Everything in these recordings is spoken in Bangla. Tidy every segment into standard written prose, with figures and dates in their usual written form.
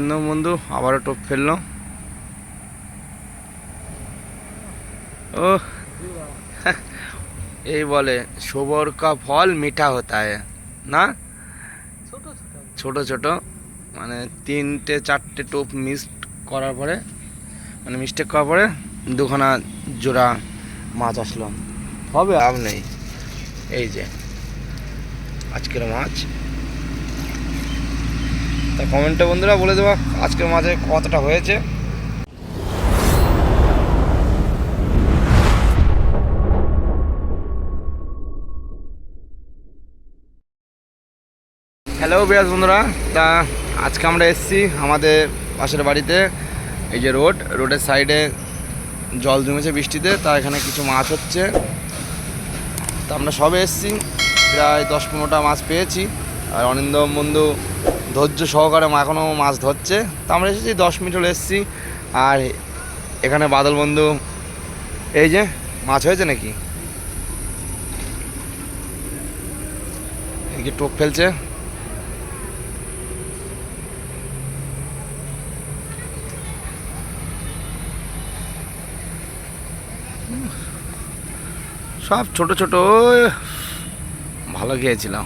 অরিন্দম বন্ধু আবারও টোপ ফেললো। ও এই বলে সবর কা ফল মিঠা হতা হয় না, ছোট ছোট মানে 3-4টে টোপ করার পরে মানে মিস্টেক করার পরে দুখানা জোড়া মাছ আসলো। হবে লাভ নেই। এই যে আজকের মাছ, তা কমেন্টে বন্ধুরা বলে দেবো আজকের মাছে কতটা হয়েছে। হ্যালো বিয়াস বন্ধুরা, তা আজকে আমরা এসেছি আমাদের পাশের বাড়িতে। এই যে রোডের সাইডে জল জমেছে বৃষ্টিতে, তা এখানে কিছু মাছ হচ্ছে। তা আমরা সবে এসেছি, প্রায় 10-15টা মাছ পেয়েছি। আর অরিন্দম বন্ধু ধৈর্য সহকারে এখনও মাছ ধরছে। তা আমরা এসেছি 10 মিনিট হলে এসেছি। আর এখানে বাদল বন্ধু এই যে মাছ হয়েছে নাকি, এই যে টোপ ফেলছে। সব ছোট ছোট, ভালো খেয়েছিলাম।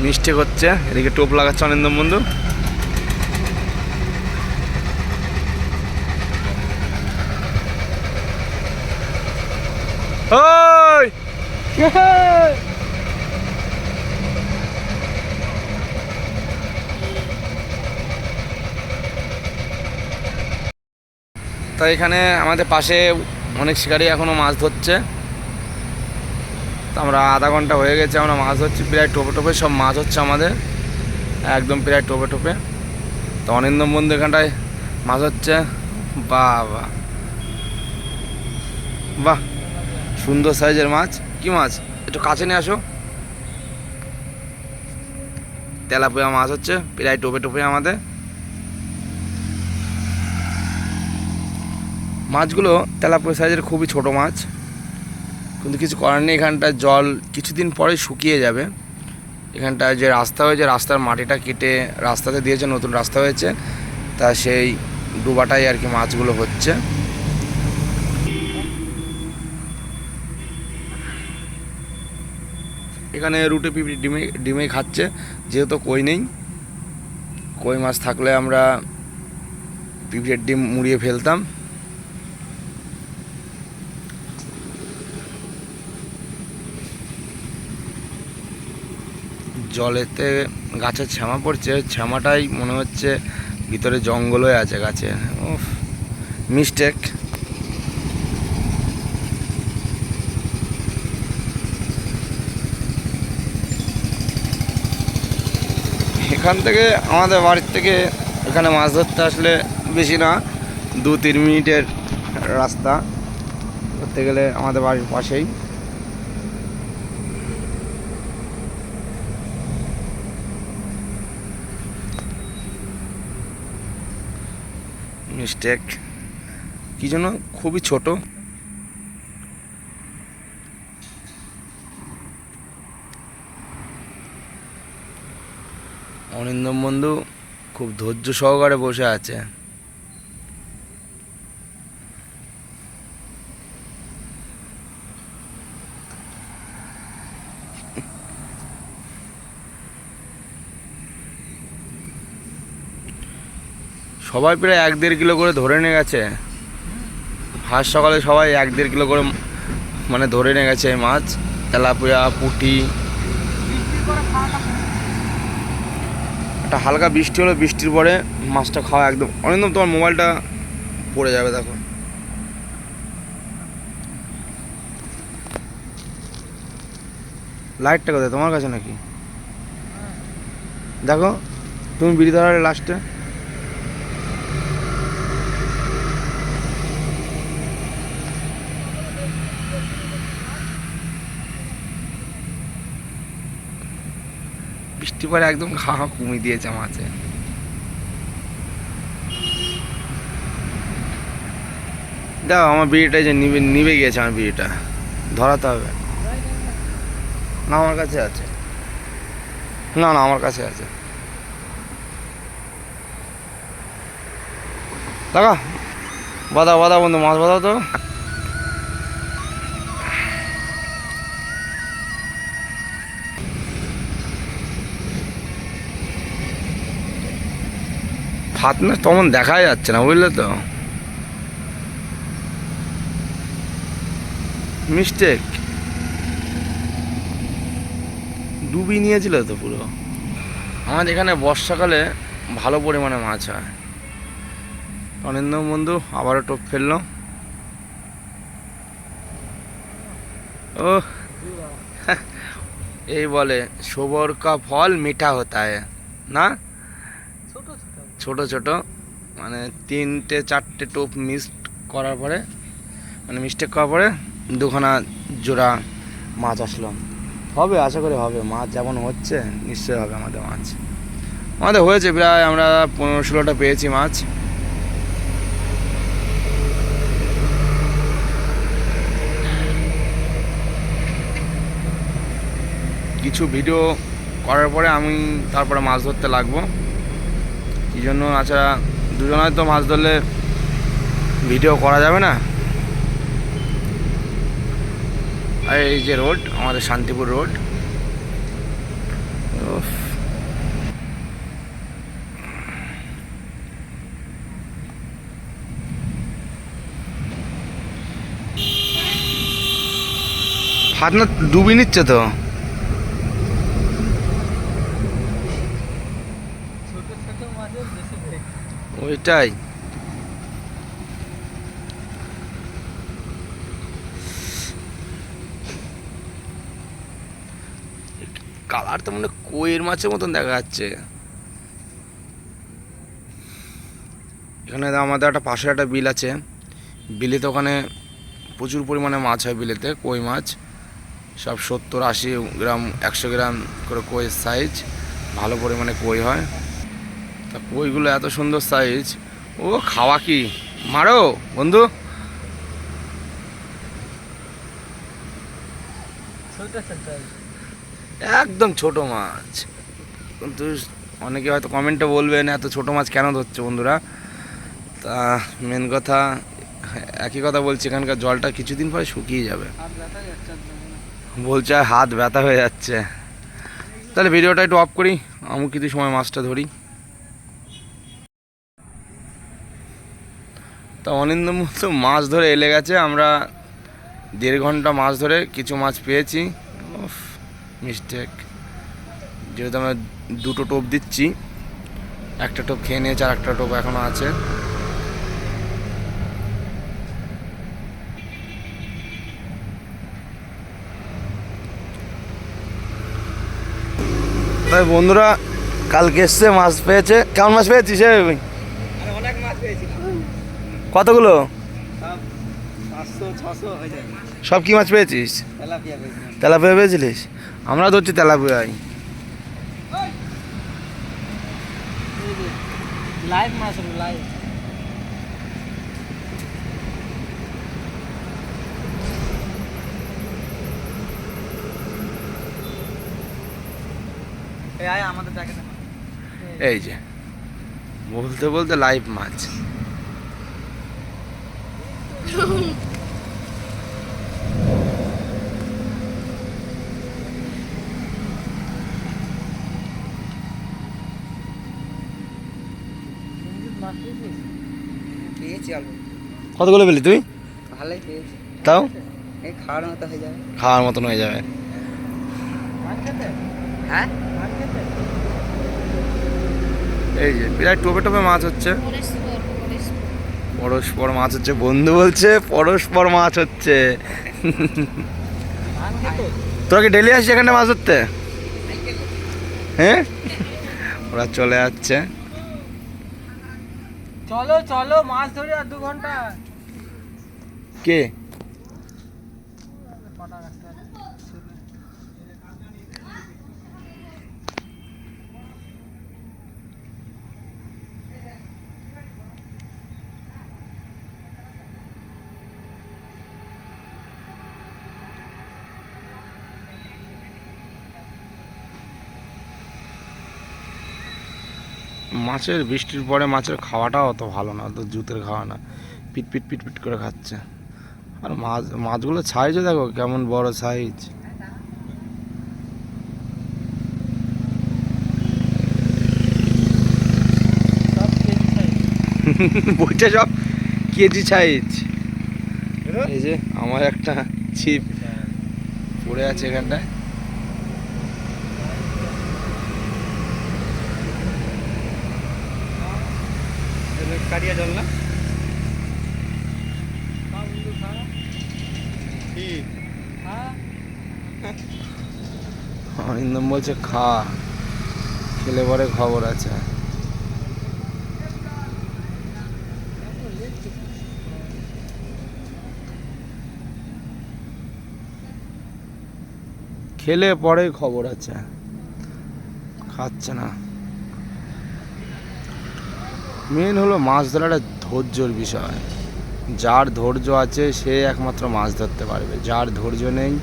মিস্টেক হচ্ছে, এদিকে টোপ লাগাচ্ছে অরিন্দম বন্ধু। ওই তাই এখানে আমাদের পাশে অনেক শিকারি এখনো মাছ ধরছে। তো আমরা আধা ঘন্টা হয়ে গেছে আমরা মাছ ধরছি, প্রায় টোপে টোপে সব মাছ হচ্ছে আমাদের, একদম প্রায় টোপে টোপে। তো অরিন্দম বন্ধু এখানটায় মাছ হচ্ছে। বাহ বাহ বাহ, সুন্দর সাইজের মাছ। কি মাছ, একটু কাছে নিয়ে আসো। তেলাপিয়া মাছ হচ্ছে প্রায় টোপে টোপে আমাদের। মাছগুলো তেলাপিয়া সাইজের, খুবই ছোট মাছ, কিন্তু কিছু করার নেই। এখানটায় জল কিছুদিন পরে শুকিয়ে যাবে। এখানটায় যে রাস্তা হয়েছে, রাস্তার মাটিটা কেটে রাস্তাতে দিয়েছে, নতুন রাস্তা হয়েছে, তা সেই ডুবাটাই আর কি মাছগুলো হচ্ছে। এখানে রুটে পিঁপড়ি ডিমে খাচ্ছে, যেহেতু কই নেই। কই মাছ থাকলে আমরা পিঁপড়ের ডিম মুড়িয়ে ফেলতাম। জলেতে গাছের ছ্যামা পড়ছে, ছ্যামাটাই মনে হচ্ছে ভিতরে জঙ্গল হয়ে আছে গাছে। উফ, মিস্টেক। এখান থেকে আমাদের বাড়ির থেকে এখানে মাছ ধরতে আসলে বেশি না, 2-3 মিনিটের রাস্তা। ধরতে গেলে আমাদের বাড়ির পাশেই। মিস্টেক কি জন্য, খুবই ছোট। অরিন্দম বন্ধু খুব ধৈর্য সহকারে বসে আছে। সবাই প্রায় 1-1.5 কিলো করে ধরে নিয়ে গেছে। ফার্স্ট সকালে সবাই 1-1.5 কিলো করে মানে ধরে নিয়ে গেছে এই মাছ, তেলাপিয়া, পুঁটি। একটা হালকা বৃষ্টি হলো, বৃষ্টির পরে মাছটা খাওয়া একদম। অরিন্দম তোমার মোবাইলটা পড়ে যাবে, দেখো। লাইটটা কোথায়, তোমার কাছে নাকি? দেখো তুমি বিড়ি ধরার লাস্টে। বৃষ্টি পরে একদম ঘা কমিয়ে দিয়েছে মাছে। দেখো আমার বিড়িটা যে নিবে নিবে গিয়েছে, আমার বিড়িটা ধরাতে হবে। না আমার কাছে আছে, না না আমার কাছে আছে। দেখা বাদাও বাদাও বন্ধু, মাছ বাদাও তো। হাত না তেমন দেখাই যাচ্ছে না, বুঝলে তো, মিস্টেক। ডুবি নিয়েছিল তো পুরো। আমাদের এখানে বর্ষাকালে ভালো পরিমাণে মাছ হয়। অনিন্দ বন্ধু আবারও টোপ ফেললো। ও এই বলে সবর কা ফল মিঠা হতা হয় না, ছোট ছোট মানে 3-4টে টোপ মিক্সড করার পরে, মানে মিস্টেক করার পরে দুখানা জোড়া মাছ আসলো। হবে আশা করি হবে, মাছ যেমন হচ্ছে নিশ্চয়ই হবে আমাদের মাছ। আমাদের হয়েছে প্রায়, আমরা 15-16টা পেয়েছি মাছ। কিছু ভিডিও করার পরে আমি তারপরে মাছ ধরতে লাগবো। এই জন্য আচ্ছা, দুজনে তো মাছ ধরলে ভিডিও করা যাবে না। আর এই যে রোড, আমাদের শান্তিপুর রোড, হাত না ডুবি নিচ্ছে তো। ওইটাই কালার তো মানে কইয়ের মাছের মতন দেখা যাচ্ছে। এখানে আমাদের একটা পাশে একটা বিল আছে, বিলেতে ওখানে প্রচুর পরিমাণে মাছ হয়। বিলেতে কই মাছ সব 70-80 গ্রাম 100 গ্রাম করে কইয়ের সাইজ, ভালো পরিমাণে কই হয়। তা কইগুলো এত সুন্দর সাইজ। ও খাওয়া কি মারো বন্ধু। একদম ছোট মাছ, কিন্তু অনেকে হয়তো কমেন্টে বলবেন এত ছোট মাছ কেন ধরছে বন্ধুরা। তা মেন কথা, একই কথা বলছি, এখানকার জলটা কিছুদিন পরে শুকিয়ে যাবে। বলছে হাত ব্যথা হয়ে যাচ্ছে। তাহলে ভিডিওটা একটু অফ করি, আমি কিছু সময় মাছটা ধরি। তা অনিন্দ মতো মাছ ধরে এলে গেছে, আমরা 1.5 ঘন্টা মাছ ধরে কিছু মাছ পেয়েছি। মিস্টেক, যেহেতু আমরা 2টো টোপ দিচ্ছি, একটা টোপ খেয়ে নিয়েছে আর একটা টোপ এখনো আছে। তাই বন্ধুরা কালকে এসছে, মাছ পেয়েছে। কেমন মাছ পেয়েছিস? অনেক মাছ পেয়েছি। কতগুলো? 500-600 হয়ে যায়। সব কি মাছ পেয়েছিস? তেলাপিয়া পেয়েছি। তেলাপিয়া পেয়েছিলিস? আমরা ধরছি তেলাপিয়াই। লাইভ মাছ হলো, লাইভ। এই আয় আমাদের দেখে না। এই যে বলতে বলতে লাইভ মাছ। পেয়েছি অল্প। কতগুলো পেলি তুই? ভালোই পেয়েছি। তাও এই খাওয়ার মতো হয়ে যাবে। খাওয়ার মতন হয়ে যাবে। হ্যাঁ, এই যে প্রায় টোপে টোপে মাছ হচ্ছে, পরস্পর মাছ হচ্ছে। বন্ধু বলছে পরস্পর মাছ হচ্ছে। তোরা কি ডেলি আসছিস এখানে মাছ ধরতে? হ্যাঁ, ওরা চলে যাচ্ছে। চলো চলো মাছ ধরে আর 2 ঘন্টা। কে? মাছের বৃষ্টির পরে মাছের খাওয়াটাও অত ভালো না, অত জুতের খাওয়া না, পিট পিট পিট পিট করে খাচ্ছে। আর মাছগুলো সাইজও দেখো কেমন বড় সাইজ। বইটা সব কেজি সাইজ। এই যে আমার একটা ছিপ পড়ে আছে এখানটায়। কাটিয়া জল না অরিন্দম বলছে খা, খেলে পরে খবর আছে। খেলে পরে খবর আছে, খাচ্ছে না। মেন হলো মাছ ধরাটা ধৈর্যর বিষয়। যার ধৈর্য আছে সে একমাত্র মাছ ধরতে পারবে, যার ধৈর্য নেই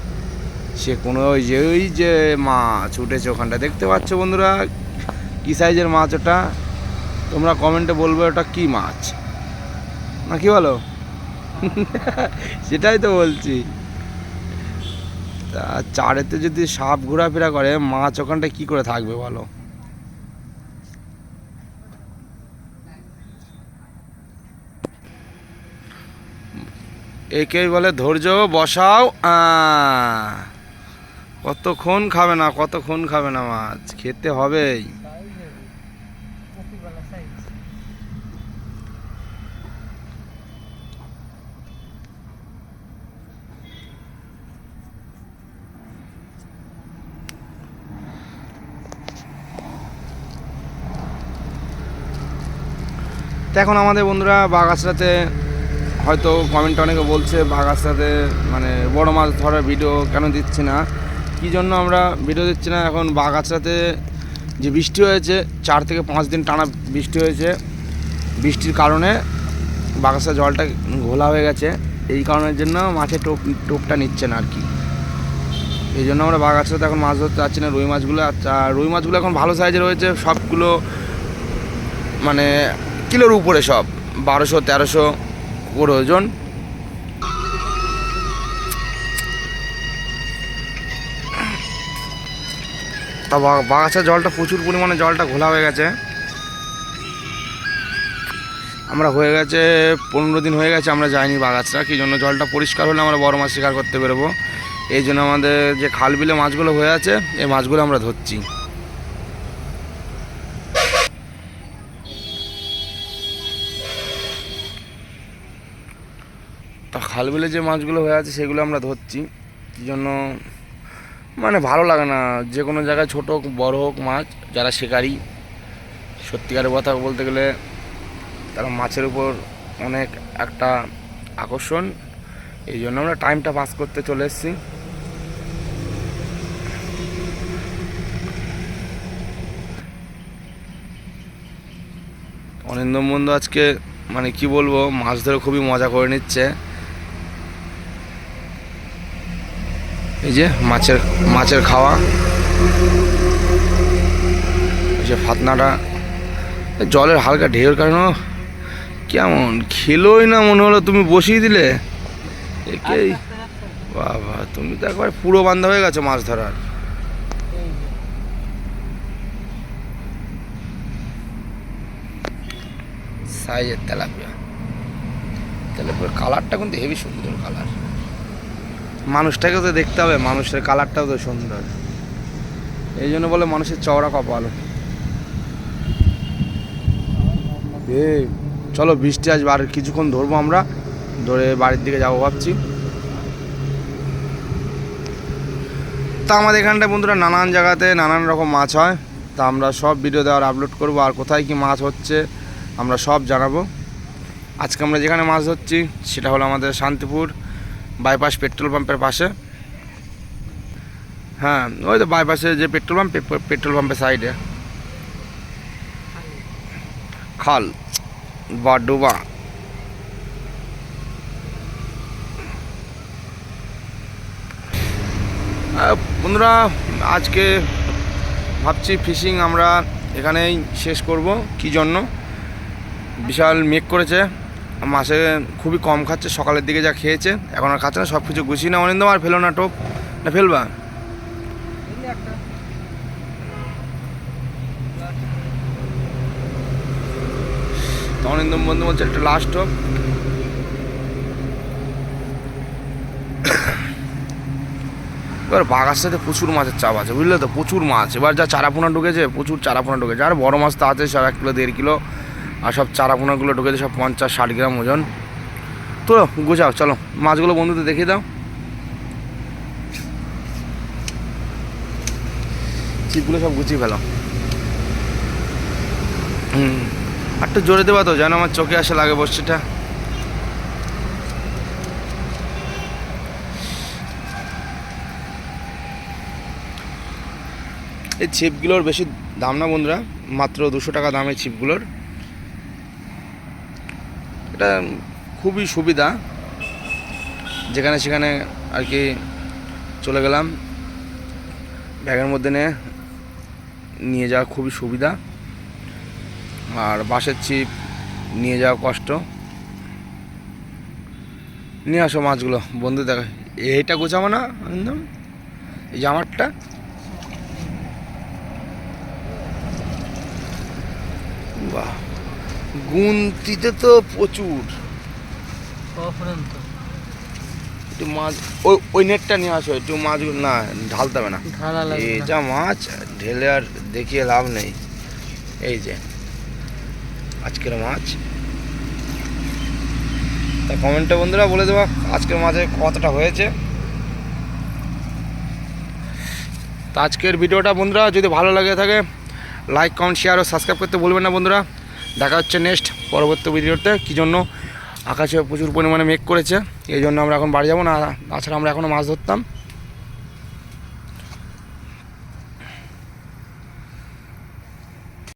সে কোনো ওই যে মাছ উঠেছে ওখানটা দেখতে পাচ্ছ বন্ধুরা, কী সাইজের মাছ ওটা, তোমরা কমেন্টে বলবে ওটা কী মাছ, না কি বলো? সেটাই তো বলছি। তা চারেতে যদি সাপ ঘোরাফেরা করে মাছ ওখানটায় কী করে থাকবে বলো? একেই বলে ধৈর্য, বসাও। কতক্ষণ খাবে না, কতক্ষণ খাবে না, মাছ খেতে হবেই। তো এখন আমাদের বন্ধুরা বাগাছড়াতে হয়তো কমেন্ট অনেকে বলছে বাগাছড়াতে মানে বড় মাছ ধরার ভিডিও কেন দিচ্ছি না, কী জন্য আমরা ভিডিও দিচ্ছি না। এখন বাগাছড়াতে যে বৃষ্টি হয়েছে 4 থেকে 5 দিন টানা বৃষ্টি হয়েছে, বৃষ্টির কারণে বাগাছড়া জলটা ঘোলা হয়ে গেছে, এই কারণের জন্য মাছের টোপটা নিচ্ছে না আর কি। এই জন্য আমরা বাগাছড়াতে এখন মাছ ধরতে পারছি না। রুই মাছগুলো রুই মাছগুলো এখন ভালো সাইজের হয়েছে, সবগুলো মানে কিলোর উপরে, সব 1200-1300 করে ওজন। তা বাগাছার জলটা প্রচুর পরিমাণে জলটা ঘোলা হয়ে গেছে। আমরা হয়ে গেছে 15 দিন হয়ে গেছে আমরা যাইনি বাগাছরা, কি জন্য জলটা পরিষ্কার হলে আমরা বড় মাছ শিকার করতে বেরোবো। এই জন্য আমাদের যে খাল বিলে মাছগুলো হয়ে আছে এই মাছগুলো আমরা ধরছি। তা খাল বিলে যে মাছগুলো হয়ে আছে সেগুলো আমরা ধরছি, কী জন্য মানে ভালো লাগে না যে কোনো জায়গায় ছোট হোক বড় হোক মাছ, যারা শিকারি সত্যিকারের কথা বলতে গেলে তারা মাছের উপর অনেক একটা আকর্ষণ। এই জন্য আমরা টাইমটা পাস করতে চলে এসেছি। অরিন্দম বন্ধু আজকে মানে কি বলবো, মাছ ধরে খুবই মজা করে নিচ্ছে। এই যে মাছের খাওয়া, এই যে ফাতনাটা জলের হালকা ঢেউর কারণে কেমন খেলোই না, মনে হলো তুমি বসিয়ে দিলে একেই। বাবা তুমি তো একবার পুরো বান্ধা হয়ে গেছো মাছ ধরার। সাইজের তেলাপিয়ার কালারটা কিন্তু হেভি সুন্দর কালার। মানুষটাকে তো দেখতে হবে, মানুষের কালারটাও তো সুন্দর, এই জন্য বলে মানুষের চওড়া কপাল। চলো বৃষ্টি আসবে, আর কিছুক্ষণ ধরবো আমরা, ধরে বাড়ির দিকে যাবো ভাবছি। তা আমাদের এখানটায় বন্ধুরা নানান জায়গাতে নানান রকম মাছ হয়, তা আমরা সব ভিডিও দেওয়ার আপলোড করবো, আর কোথায় কি মাছ হচ্ছে আমরা সব জানাবো। আজকে আমরা যেখানে মাছ ধরছি সেটা হলো আমাদের শান্তিপুর বাইপাস পেট্রোল পাম্পের পাশে। হ্যাঁ ওই তো বাইপাসে যে পেট্রোল পাম্পের সাইডে খাল বা ডোবা। বন্ধুরা আজকে ভাবছি ফিশিং আমরা এখানেই শেষ করব। কি জন্য? বিশাল মেঘ করেছে, মাছে খুবই কম খাচ্ছে, সকালের দিকে যা খেয়েছে এখন আর খাচ্ছে না। সব কিছু গুছিয়ে না অনিন্দম, আর ফেলো না টোপ, না ফেলবা? তো অনিন্দম বন্ধু বলছে একটা লাস্ট টোপ। এবার বাঘার সাথে প্রচুর মাছের চাপ আছে, বুঝলে তো, প্রচুর মাছ। এবার যা চারাপোনা ঢুকেছে, প্রচুর চারাপোনা ঢুকেছে। আর বড় মাছ তো আছে 1 কিলো 1.5 কিলো, আর সব চারাপোনাগুলো ঢুকেছে সব 50-60 গ্রাম ওজন। তো গোছাও, চলো মাছগুলো বন্ধুদের দেখিয়ে দাও। ছিপগুলো সব গুছিয়ে ফেলো। আর একটু জোরে দেবা তো, যেন আমার চোখে আসে লাগে বর্ষিটা। এই ছিপগুলোর বেশি দাম না বন্ধুরা, মাত্র 200 টাকা দাম এই ছিপগুলোর। এটা খুবই সুবিধা, যেখানে সেখানে আর কি চলে গেলাম, ব্যাগের মধ্যে নিয়ে যাওয়া খুবই সুবিধা। আর বাঁশের ছিপ নিয়ে যাওয়া কষ্ট। নিয়ে আসো মাছগুলো বন্ধু, দেখো এইটা গোছাবো না একদম, এই জামারটা। বাহ, গুনতিতে তো প্রচুর। একটু মাছ ওই নেটটা নিয়ে আসো, একটু মাছগুলো না ঢালতে হবে না, এই যা মাছ ঢেলে আর দেখিয়ে লাভ নেই। এই যে আজকের মাছ, তা কমেন্টে বন্ধুরা বলে দেবা আজকের মাছে কতটা হয়েছে। তো আজকের ভিডিওটা বন্ধুরা যদি ভালো লাগে থাকে, লাইক কমেন্ট শেয়ার ও সাবস্ক্রাইব করতে ভুলবেন না বন্ধুরা। দেখা হচ্ছে নেক্সট পরবর্তী ভিডিওতে। কী জন্য? আকাশে প্রচুর পরিমাণে মেঘ করেছে, এই জন্য আমরা এখন বাড়ি যাবো না, তাছাড়া আমরা এখনও মাছ ধরতাম।